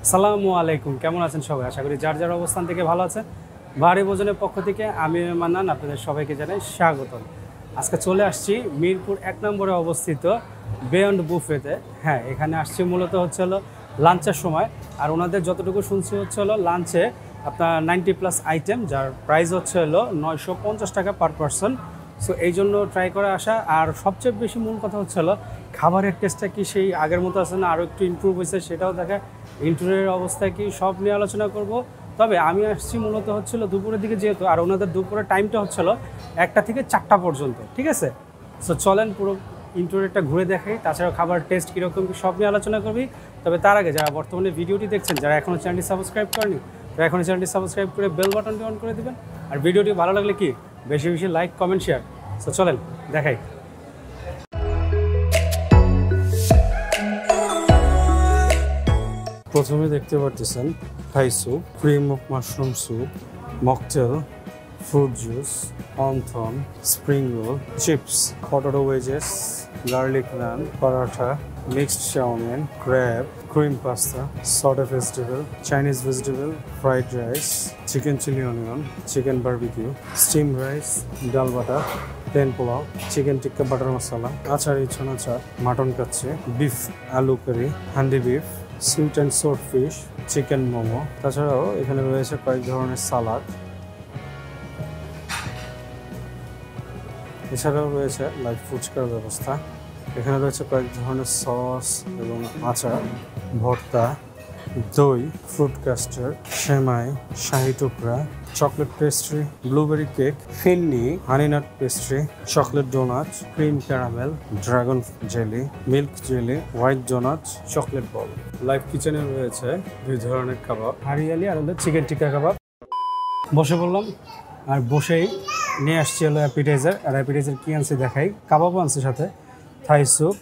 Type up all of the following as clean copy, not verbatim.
আসসালামু আলাইকুম, কেমন আছেন সবাই? আশা করি যার যার অবস্থান থেকে ভালো আছে। বাহারি ভোজনের পক্ষ থেকে আমি মান্নান আপনাদের সবাইকে জানাই স্বাগতম। আজকে চলে আসছি মিরপুর 1 নম্বরে অবস্থিত বিয়ন্ড বুফেতে। হ্যাঁ, এখানে আসছি মূলত হচ্ছে হলো লাঞ্চের সময়। আর ওনাদের যতটুকু শুনছি হচ্ছে হলো লাঞ্চে আপনার 90+ আইটেম, যার প্রাইস হচ্ছে হলো 950 টাকা পার পারসন। সো এই জন্য ট্রাই করে আসা। আর সবচেয়ে বেশি মূল কথা হচ্ছে হলো খাবারের টেস্টটা কি সেই আগের মতো আছে না আরও একটু ইমপ্রুভ হয়েছে সেটাও দেখা, ইন্টারভিউয়ের অবস্থা কি, সব নিয়ে আলোচনা করব। তবে আমি আসছি মূলত হচ্ছিল দুপুরের দিকে, যেহেতু আর ওনাদের দুপুরের টাইমটা হচ্ছিল 1টা থেকে 4টা পর্যন্ত, ঠিক আছে? সো চলেন পুরো ইন্টারভিউটা ঘুরে দেখাই, তাছাড়াও খাবার টেস্ট কীরকম কি সব নিয়ে আলোচনা করবি। তবে তার আগে যারা বর্তমানে ভিডিওটি দেখছেন, যারা এখনও চ্যানেলটি সাবস্ক্রাইব করেনি, তারা এখনও চ্যানেলটি সাবস্ক্রাইব করে বেল বাটনটি অন করে দেবেন। আর ভিডিওটি ভালো লাগলে কি বেশি বেশি লাইক, কমেন্ট, শেয়ার। সো চলেন দেখাই। প্রথমে দেখতে পারতেছেন Thai soup, cream of mushroom soup, mocktail, fruit juice, wonton, spring roll, chips, potato wedges, garlic naan, paratha, mixed chowmein, crab, cream pasta, saute vegetable, Chinese vegetable, fried rice, chicken chilli onion, chicken barbecue, steam rice, dal butter, plain pulao, chicken tikka butter masala, achar ইছন achar, mutton kacchi, beef aloo curry, handi beef, sweet and sour fish, chicken momo. তাছাড়াও এখানে রয়েছে কয়েক ধরনের সালাদ। এছাড়াও রয়েছে live ফুচকার ব্যবস্থা। এখানে রয়েছে কয়েক ধরনের সস এবং আচার, ভর্তা, দই, fruit custard, semai, shahi tukra, chocolate pastry, blueberry cake, phirni, honey nut pastry, chocolate donut, cream caramel, dragon jelly, milk jelly, white donut, chocolate ball. Live কিচেনে রয়েছে 2 ধরনের কাবাব, হারিয়ালি আর হলো চিকেন টিক্কা কাবাব। বসে বললাম, আর বসেই নিয়ে আসছি হলো অ্যাপিটাইজার। আর অ্যাপিটাইজার কী আনছি দেখাই। কাবাবও আনছে সাথে, থাই soup,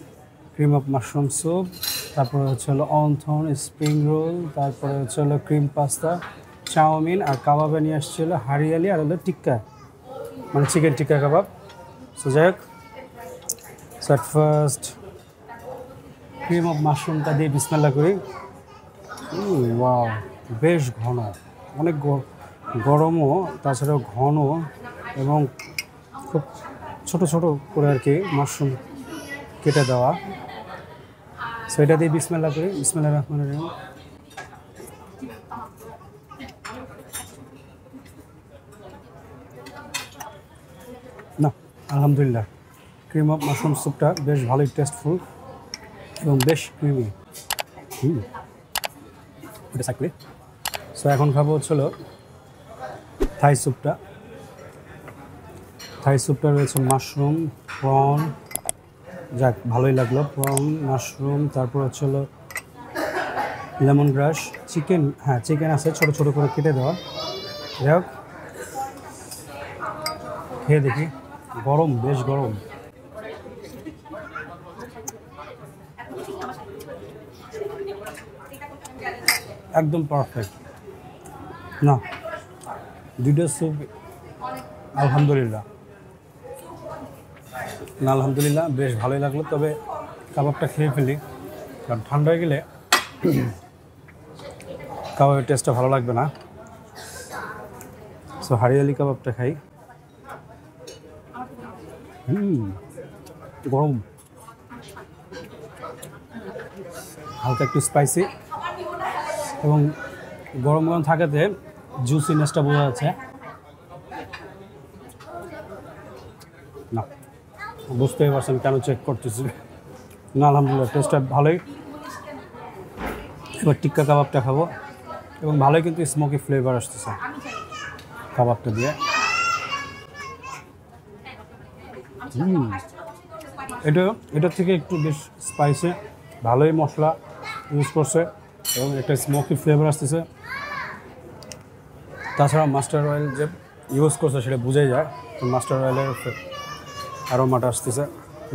cream of mushroom soup, তারপরে হচ্ছে হলো অন্থন, স্প্রিং রোল, তারপরে হচ্ছে হলো ক্রিম পাস্তা, চাউমিন। আর কাবাবে নিয়ে আসছে হলো হারিয়ালি আর হলো টিক্কা, মানে চিকেন টিক্কা কাবাব। সো যাই হোক, so at first cream of মাশরুমটা দিয়ে বিসমিল্লাহ করি। ওয়াও, বেশ ঘন, অনেক গরমও, তাছাড়াও ঘন এবং খুব ছোট ছোট করে আর কি মাশরুম কেটে দেওয়া। সো এটা দিয়ে বিসমিল্লাহ করি। বিসমিল্লাহির রহমানির রহিম। না, আলহামদুলিল্লাহ, ক্রিম অফ মাশরুম স্যুপটা বেশ ভালোই টেস্টফুল এবং বেশ ক্রিমি। এটা সাইড করি। সো এখন খাবো হচ্ছিল থাই স্যুপটা। থাই স্যুপটা রয়েছে মাশরুম, প্রন, যাক ভালোই লাগলো, প্রন, মাশরুম, তারপর হচ্ছে হলো লেমন গ্রাস, চিকেন, হ্যাঁ চিকেন আছে ছোটো ছোটো করে কেটে দেওয়া। যাই হোক, খেয়ে দেখি। গরম, বেশ গরম। একদম পারফেক্ট। না, দুটো স্যুপ আলহামদুলিল্লাহ, না আলহামদুলিল্লাহ বেশ ভালোই লাগলো। তবে কাবাবটা খেয়ে ফেলি, কারণ ঠান্ডা হয়ে গেলে কাবাবের টেস্টটা ভালো লাগবে না। সো হারিয়ালি কাবাবটা খাই। গরম, হালকা একটু স্পাইসি এবং গরম গরম থাকাতে জুসিনেসটা বোঝা যাচ্ছে। না, বুঝতেই পারছেন কেন চেক করতেছি। না আলহামদুলিল্লাহ, টেস্টটা ভালোই। এবার টিক্কা কাবাবটা খাবো এবং ভালোই কিন্তু স্মোকি ফ্লেভার আসতেছে কাবাবটা দিয়ে। এটার থেকে একটু বেশ স্পাইসি, ভালোই মশলা ইউজ করছে এবং একটা স্মোকি ফ্লেভার আসতেছে। তাছাড়া মাস্টার অয়েল যে ইউজ করছে সেটা বোঝাই যায়, তো মাস্টার অয়েলের অ্যারোমাটা আসতেছে।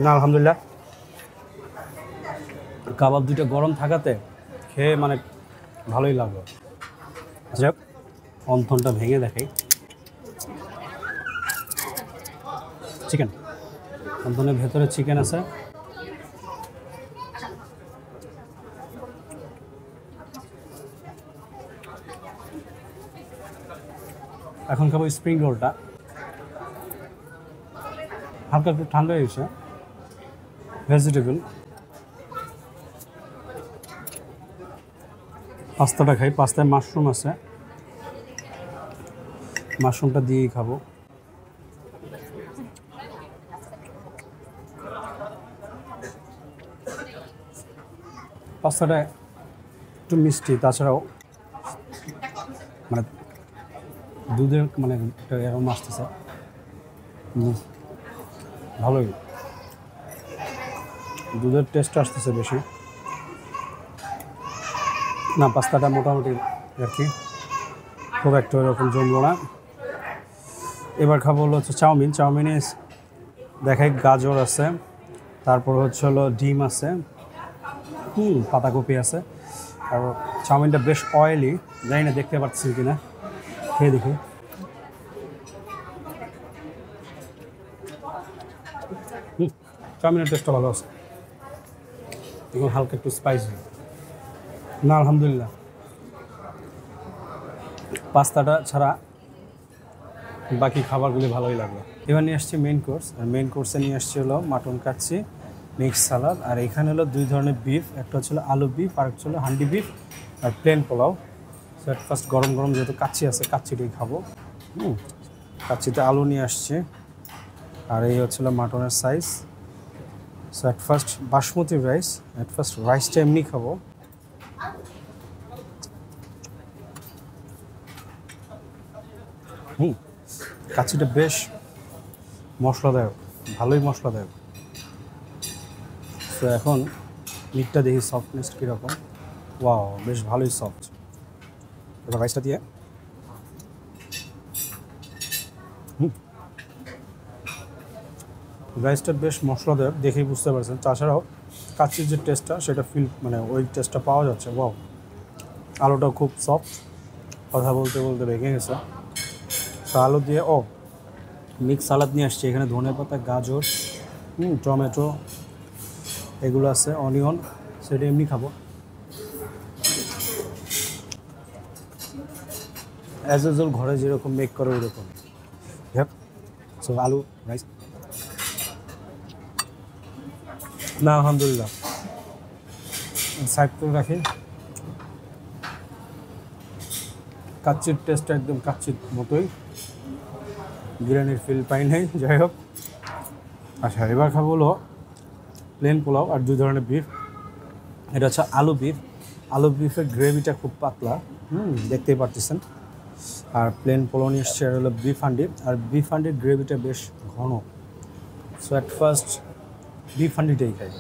না আলহামদুলিল্লাহ, কাবাব দুটো গরম থাকাতে খেয়ে মানে ভালোই লাগলো। যাক, অন্থনটা ভেঙে দেখাই। চিকেন, অন্থনের ভেতরে চিকেন আছে, এখন খাবো স্প্রিং রোলটা, হালকা একটু ঠান্ডা হয়ে গেছে। ভেজিটেবল পাস্তাটা খাই, পাস্তায় মাশরুম আছে, মাশরুমটা দিয়েই খাবো। পাস্তাটা একটু মিষ্টি, তাছাড়াও মানে দুধের মানে এরকম আসতেছে, ভালোই দুধের টেস্ট আসতেছে বেশি। না পাস্তাটা মোটামুটি আর কি, খুব একটা এরকম জমলো না। এবার খাবো হলো হচ্ছে চাউমিন। চাউমিনে দেখাই গাজর আছে, তারপর হচ্ছে হলো ডিম আছে, পাতাকপি আছে। আর চাউমিনটা বেশ অয়েলি, জানি না দেখতে পাচ্ছি কিনা, খেয়ে দেখি। চাউমিনের টেস্টটা ভালো আছে, এবং হালকা একটু স্পাইসি। না আলহামদুলিল্লাহ, পাস্তাটা ছাড়া বাকি খাবারগুলি ভালোই লাগলো। এবার নিয়ে আসছি মেইন কোর্স, আর মেইন কোর্সে নিয়ে আসছি হলো মাটন কাচ্চি, মিক্স সালাদ, আর এখানে হলো দুই ধরনের বিফ, একটা হচ্ছে আলু বিফ আর একটা হলো হান্ডি বিফ, আর plain pulao. So at first গরম গরম যেহেতু কাচ্চি আছে, কাচ্চিটাই খাবো। কাচ্চিতে আলু নিয়ে আসছে, আর এই হচ্ছিল মাটনের size. So at first basmati rice, at first রাইসটা এমনি খাবো। কাচ্চিটা বেশ মশলাদায়ক, ভালোই মশলাদায়ক। তো এখন মিটটা দেখি সফটনেস কীরকম। ওয়াও, বেশ ভালোই সফট। এবার রাইসটা দিয়ে রাইসটা বেশ মশলাদায়ক, দেখেই বুঝতে পারছেন। তাছাড়াও কাচ্চির যে টেস্টটা সেটা ফিল মানে ওই টেস্টটা পাওয়া যাচ্ছে। ওয়াও, আলুটাও খুব সফট, কথা বলতে বলতে ভেঙে গেছে। তো আলু দিয়ে মিক্স সালাদ নিয়ে আসছে, এখানে ধনেপাতা, গাজর, টমেটো এগুলো আছে, অনিয়ন, সেটা এমনি খাবো। অ্যাজ ইউজুয়াল ঘরে যেরকম মেক করে ওই রকম। সো আলু রাইস, না আলহামদুলিল্লাহ সাইড করে রাখি। কাচ্চির টেস্টটা একদম কাচ্চির মতোই, বিরিয়ানির ফিল পাই নাই, যাই হোক। আচ্ছা, এবার খাবো হলো প্লেন পোলাও আর দুই ধরনের বিফ। এটা হচ্ছে আলু বিফ। আলু বিফের গ্রেভিটা খুব পাতলা, দেখতেই পারতেছেন। আর প্লেন পোলাও নিয়ে এসছে, আর হলো বিফ হান্ডি, আর বিফ হান্ডির গ্রেভিটা বেশ ঘন। সো অ্যাট ফার্স্ট বিফ হান্ডিটাই খাই।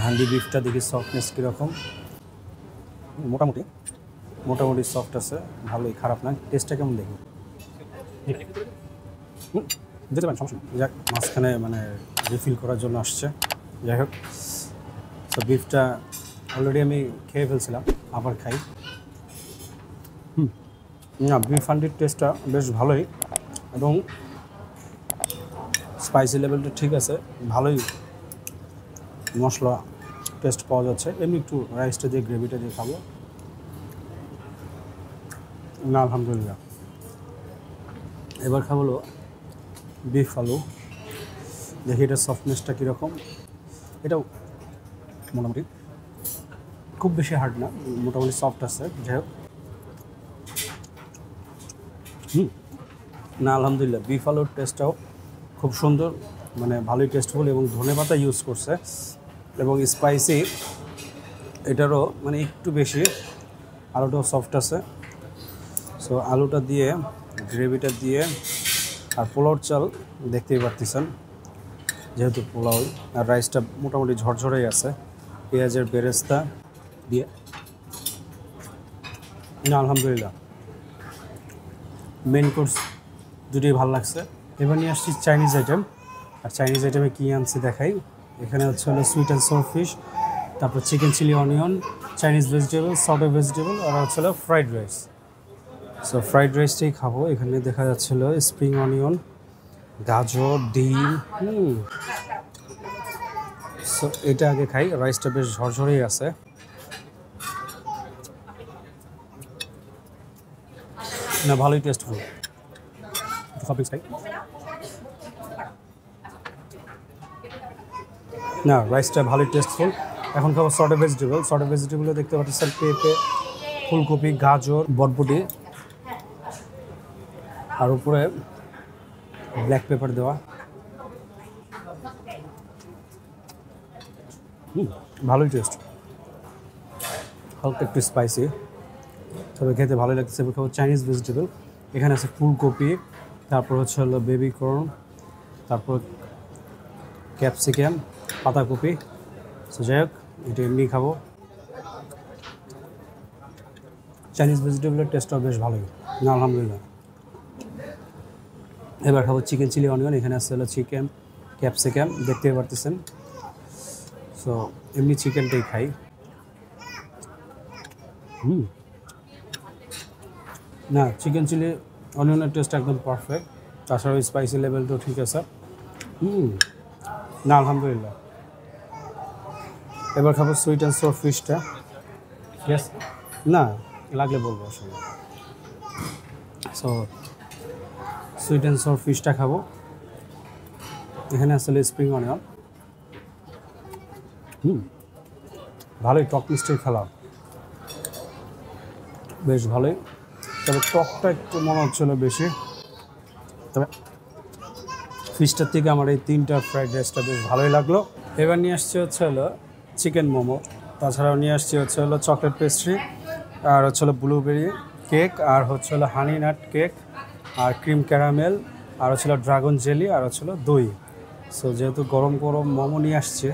হান্ডি বিফটা দেখি সফটনেস কীরকম। মোটামুটি মোটামুটি সফট আছে, ভালোই, খারাপ না। টেস্টটা কেমন দেখি, যেতে পারেন, সমস্যা নেই। যাক, মাঝখানে মানে রিফিল করার জন্য আসছে, যাই হোক। তো বিফটা অলরেডি আমি খেয়ে ফেলছিলাম, আবার খাই। না, বিফ হান্ডির টেস্টটা বেশ ভালোই, এবং স্পাইসি লেভেলটা ঠিক আছে, ভালোই মশলা টেস্ট পাওয়া যাচ্ছে। এমনি একটু রাইসটা দিয়ে গ্রেভিটা দিয়ে খাবো। না আলহামদুলিল্লাহ। এবার খাবো বিফ আলু, দেখি এটা সফটনেসটা কীরকম। এটাও মোটামুটি খুব বেশি হার্ড না, মোটামুটি সফট আছে, যাই হোক। না আলহামদুলিল্লাহ, বিফ আলুর টেস্টটাও খুব সুন্দর, মানে ভালোই টেস্টফুল, এবং ধনেপাতা ইউজ করছে, এবং স্পাইসি এটারও মানে একটু বেশি। আলুটাও সফট আছে। সো আলুটা দিয়ে, গ্রেভিটা দিয়ে, আর পোলাওর চাল দেখতেই পারতেছেন, যেহেতু পোলাও। আর রাইসটা মোটামুটি ঝরঝরেই আছে, পেঁয়াজের বেরেস্তা দিয়ে। না আলহামদুলিল্লাহ, মেন কোর্স দুটোই ভালো লাগছে। এবার নিয়ে আসছি চাইনিজ আইটেম, আর চাইনিজ আইটেমে কী আনছি দেখাই। এখানে হচ্ছে হলো সুইট অ্যান্ড সোর ফিশ, তারপর chicken chilli onion, Chinese vegetable, salted vegetable, আর হচ্ছে হলো ফ্রাইড রাইস। সো ফ্রাইড রাইসটাই খাবো। এখানে দেখা যাচ্ছিলো স্প্রিং অনিয়ন, গাজর, ডিম। সো এটা আগে খাই, রাইসটা বেশ ঝরঝরেই আছে। না ভালোই টেস্টফুল। টপিংস খাই না, রাইসটা ভালোই টেস্টফুল। এখন খাবো সর্টেড ভেজিটেবল। সর্টেড ভেজিটেবলে দেখতে পাচ্ছেন পেঁপে, ফুলকপি, গাজর, বটবটি আর উপরে ব্ল্যাক পেপার দেওয়া। ভালোই টেস্ট, হালকা একটু স্পাইসি, তবে খেতে ভালোই লাগতেছে। এবার খাবো চাইনিজ ভেজিটেবল। এখানে আছে ফুলকপি, তারপর হচ্ছে হলো বেবি কর্ন, তারপর ক্যাপসিকাম, পাতাকপি। সো যাই হোক, এটা এমনি খাবো। চাইনিজ ভেজিটেবলের টেস্টটাও বেশ ভালোই না, আলহামদুলিল্লাহ। এবার খাবো চিকেন চিলি অনিয়ন। এখানে আছে হলো চিকেন, ক্যাপসিকাম, দেখতে পারতেছেন। সো এমনি চিকেনটাই খাই। না, চিকেন চিলি অনিয়নের টেস্ট একদম পারফেক্ট। তাছাড়াও স্পাইসি লেভেলটাও ঠিক আছে। না, আলহামদুলিল্লাহ। এবার খাবো সুইট অ্যান্ড সোর ফিশটা। ইয়েস, না লাগলে বলবো আসলে। সো সুইট অ্যান্ড সোর ফিশটা খাবো। এখানে আসলে স্প্রিং অনিয়ন। ভালোই টক মিষ্টির খেলা, বেশ ভালোই। তবে টকটা একটু মনে হচ্ছিলো বেশি। তবে ফিশটার থেকে আমার এই 3টা ফ্রাইড রাইসটা বেশ ভালোই লাগলো। এবার নিয়ে আসছে হচ্ছে হলো চিকেন মোমো। তাছাড়াও নিয়ে আসছে হচ্ছে হলো চকলেট পেস্ট্রি, আর হচ্ছে হলো ব্লুবেরি কেক, আর হচ্ছে হলো হানি নাট কেক, আর ক্রিম ক্যারামেল, আর হচ্ছে হলো ড্রাগন জেলি, আর হচ্ছে হলো দই। সো যেহেতু গরম গরম মোমো নিয়ে আসছে,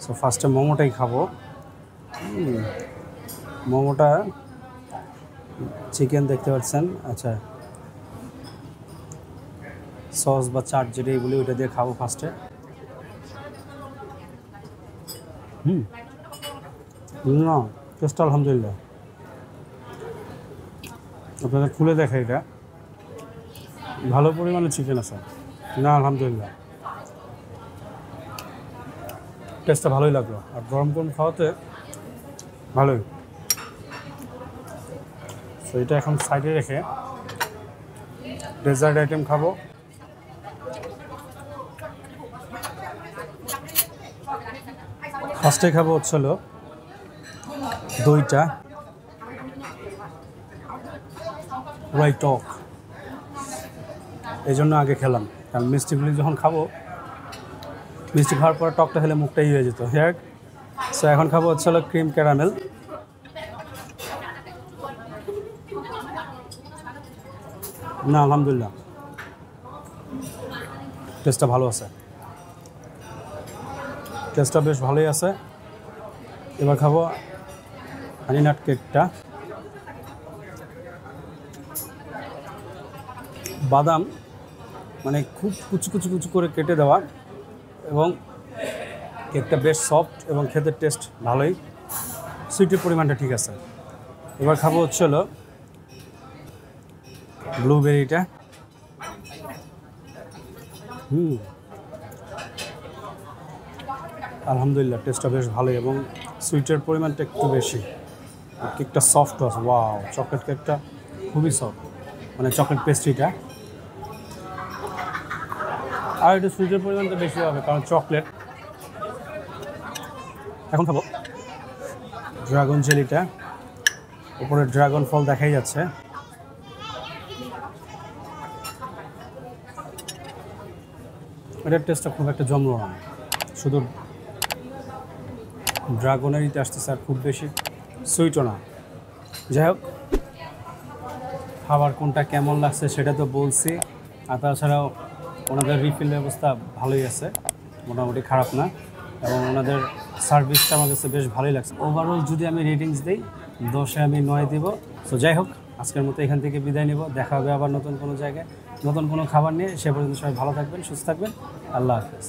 সো ফার্স্টে মোমোটাই খাবো। মোমোটা চিকেন দেখতে পাচ্ছেন। আচ্ছা, সস বা চাট যেটাই বলি ওইটা দিয়ে খাবো ফার্স্টে। না, টেস্ট আলহামদুলিল্লাহ। আপনাদের খুলে দেখে, এটা ভালো পরিমাণে চিকেন আছে। না, আলহামদুলিল্লাহ, টেস্টটা ভালোই লাগলো। আর গরম গরম খাওয়াতে ভালোই। তো এটা এখন সাইডে রেখে ডেজার্ট আইটেম খাবো। ফার্স্টে খাবো হচ্ছে হলো দইটা, পুরাই টক, এই জন্য আগে খেলাম। কারণ মিষ্টিগুলি যখন খাবো, মিষ্টি খাওয়ার পর টকটা খেলে মুখটাই হয়ে যেত। হ্যাঁ, সো এখন খাবো হচ্ছে হলো ক্রিম ক্যারামেল। না, আলহামদুলিল্লাহ, টেস্টটা ভালো আছে, টেস্টটা বেশ ভালোই আছে। এবার খাবো হানি নাট কেকটা। বাদাম মানে খুব কুচু কুচু কুচু করে কেটে দেওয়া, এবং কেকটা বেশ সফট এবং খেতে টেস্ট ভালোই। সুইটের পরিমাণটা ঠিক আছে। এবার খাবো হচ্ছে হলো ব্লুবেরিটা। আলহামদুলিল্লাহ, টেস্টটা বেশ ভালোই এবং সুইটের পরিমাণটা একটু বেশি। কেকটা সফট আছে, ওয়াও। চকলেট কেকটা খুবই সফট, মানে চকলেট পেস্ট্রিটা। আর একটু সুইটের পরিমাণটা বেশি হবে কারণ চকলেট। এখন খাবো ড্রাগন জেলিটা। উপরে ড্রাগন ফল দেখাই যাচ্ছে। এটার টেস্টটা খুব একটা জমলো না, শুধু ড্রাগনেরই আসতেছে, আর খুব বেশি সুইটও না। যাই হোক, খাবার কোনটা কেমন লাগছে সেটা তো বলছি। আর তাছাড়াও ওনাদের রিফিল ব্যবস্থা ভালোই আছে, মোটামুটি খারাপ না, এবং ওনাদের সার্ভিসটা আমার কাছে বেশ ভালোই লাগছে। ওভারঅল যদি আমি রেটিংস দিই, 10-এ আমি 9 দিব। সো যাই হোক, আজকের মতো এখান থেকে বিদায় নিব। দেখা হবে আবার নতুন কোনো জায়গায় নতুন কোনো খাবার নিয়ে। সে পর্যন্ত সবাই ভালো থাকবেন, সুস্থ থাকবেন। আল্লাহ হাফেজ।